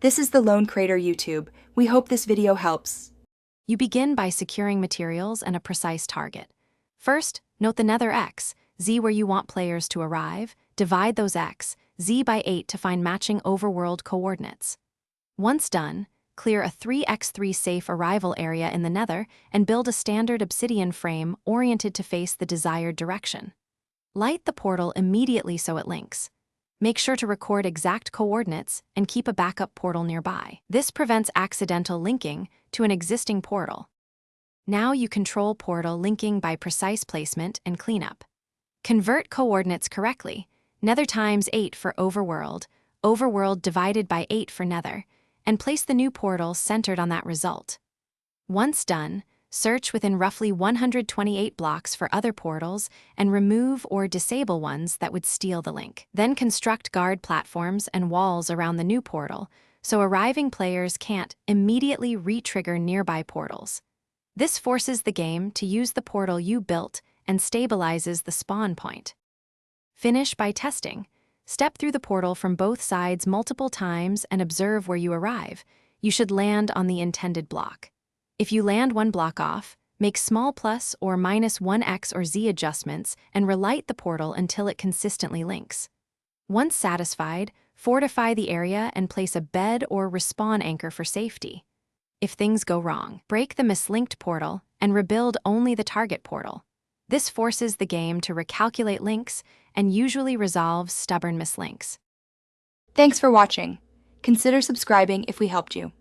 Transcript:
This is the Lone Crater YouTube. We hope this video helps. You begin by securing materials and a precise target. First, note the Nether X, Z where you want players to arrive, divide those X, Z by 8 to find matching overworld coordinates. Once done, clear a 3x3 safe arrival area in the Nether and build a standard obsidian frame oriented to face the desired direction. Light the portal immediately so it links. Make sure to record exact coordinates and keep a backup portal nearby. This prevents accidental linking to an existing portal. Now you control portal linking by precise placement and cleanup. Convert coordinates correctly, Nether times 8 for overworld, overworld divided by 8 for Nether, and place the new portal centered on that result. Once done, search within roughly 128 blocks for other portals and remove or disable ones that would steal the link. Then construct guard platforms and walls around the new portal so arriving players can't immediately re-trigger nearby portals. This forces the game to use the portal you built and stabilizes the spawn point. Finish by testing. Step through the portal from both sides multiple times and observe where you arrive. You should land on the intended block. If you land one block off, make small plus or minus 1x or z adjustments and relight the portal until it consistently links. Once satisfied, fortify the area and place a bed or respawn anchor for safety. If things go wrong, break the mislinked portal and rebuild only the target portal. This forces the game to recalculate links and usually resolves stubborn mislinks. Thanks for watching. Consider subscribing if we helped you.